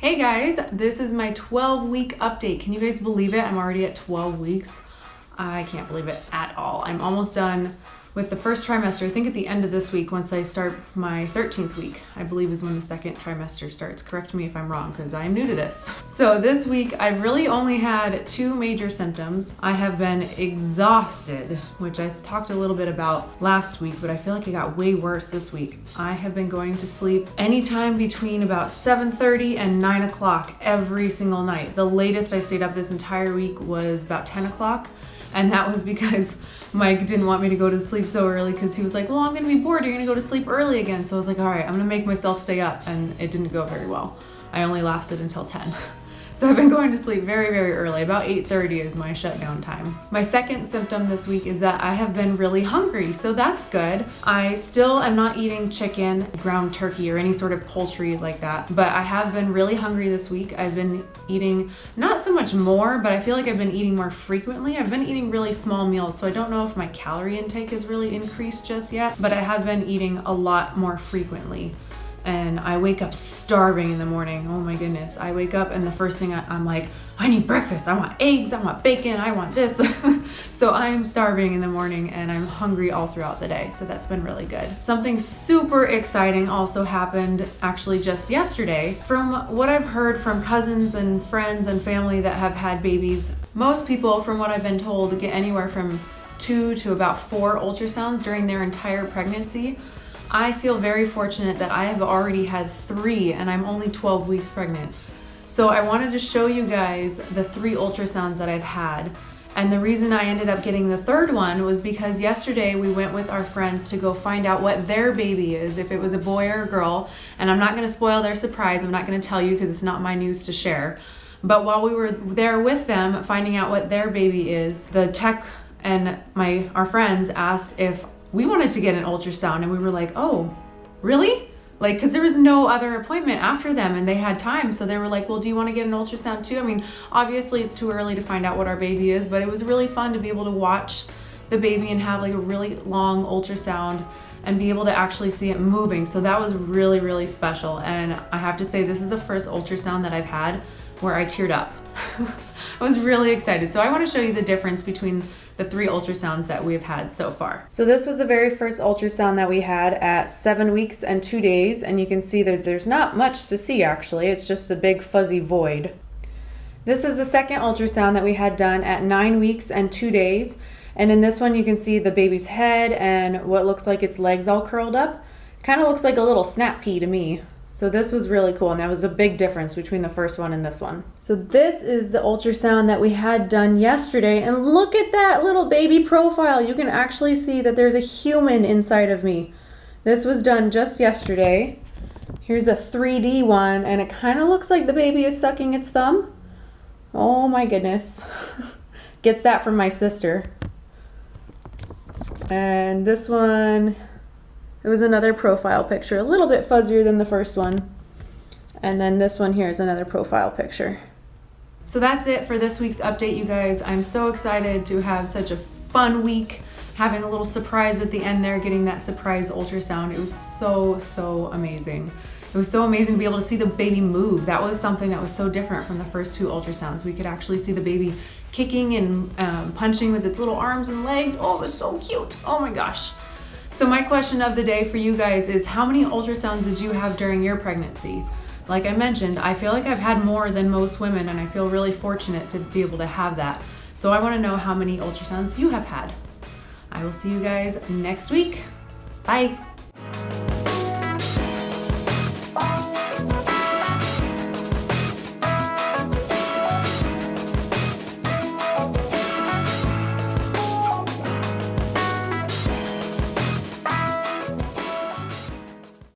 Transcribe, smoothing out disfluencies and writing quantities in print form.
Hey guys, this is my 12-week update. Can you guys believe it? I'm already at 12 weeks. I can't believe it at all. I'm almost done with the first trimester. I think at the end of this week, once I start my 13th week, I believe is when the second trimester starts. Correct me if I'm wrong, because I'm new to this. So this week, I've really only had two major symptoms. I have been exhausted, which I talked a little bit about last week, but I feel like it got way worse this week. I have been going to sleep anytime between about 7:30 and 9 o'clock every single night. The latest I stayed up this entire week was about 10 o'clock. And that was because Mike didn't want me to go to sleep so early because he was like, well, I'm gonna be bored, you're gonna go to sleep early again. So I was like, all right, I'm gonna make myself stay up, and it didn't go very well. I only lasted until 10. So I've been going to sleep very, very early. About 8:30 is my shutdown time. My second symptom this week is that I have been really hungry, so that's good. I still am not eating chicken, ground turkey, or any sort of poultry like that, but I have been really hungry this week. I've been eating not so much more, but I feel like I've been eating more frequently. I've been eating really small meals, so I don't know if my calorie intake has really increased just yet, but I have been eating a lot more frequently. And I wake up starving in the morning. Oh my goodness. I wake up and the first thing I'm like, I need breakfast. I want eggs, I want bacon, I want this. So I'm starving in the morning and I'm hungry all throughout the day. So that's been really good. Something super exciting also happened actually just yesterday. From what I've heard from cousins and friends and family that have had babies, most people, from what I've been told, get anywhere from 2 to about 4 ultrasounds during their entire pregnancy. I feel very fortunate that I have already had 3 and I'm only 12 weeks pregnant. So I wanted to show you guys the 3 ultrasounds that I've had. And the reason I ended up getting the 3rd one was because yesterday we went with our friends to go find out what their baby is, if it was a boy or a girl. And I'm not gonna spoil their surprise. I'm not gonna tell you because it's not my news to share. But while we were there with them finding out what their baby is, the tech and our friends asked if we wanted to get an ultrasound, and we were like, oh, really? Like, cause there was no other appointment after them and they had time. So they were like, well, do you want to get an ultrasound too? I mean, obviously it's too early to find out what our baby is, but it was really fun to be able to watch the baby and have like a really long ultrasound and be able to actually see it moving. So that was really, really special. And I have to say, this is the first ultrasound that I've had where I teared up. I was really excited. So I want to show you the difference between the 3 ultrasounds that we've had so far. So this was the very first ultrasound that we had at 7 weeks and 2 days. And you can see that there's not much to see actually. It's just a big fuzzy void. This is the second ultrasound that we had done at 9 weeks and 2 days. And in this one, you can see the baby's head and what looks like its legs all curled up. Kind of looks like a little snap pea to me. So this was really cool, and that was a big difference between the first one and this one. So this is the ultrasound that we had done yesterday, and look at that little baby profile. You can actually see that there's a human inside of me. This was done just yesterday. Here's a 3D one, and it kind of looks like the baby is sucking its thumb. Oh my goodness. Gets that from my sister. And this one, it was another profile picture, a little bit fuzzier than the first one. And then this one here is another profile picture. So that's it for this week's update, you guys. I'm so excited to have such a fun week, having a little surprise at the end there, getting that surprise ultrasound. It was so amazing. It was so amazing to be able to see the baby move. That was something that was so different from the first 2 ultrasounds. We could actually see the baby kicking and punching with its little arms and legs. Oh, it was so cute. Oh my gosh. So my question of the day for you guys is, how many ultrasounds did you have during your pregnancy? Like I mentioned, I feel like I've had more than most women, and I feel really fortunate to be able to have that. So I want to know how many ultrasounds you have had. I will see you guys next week. Bye.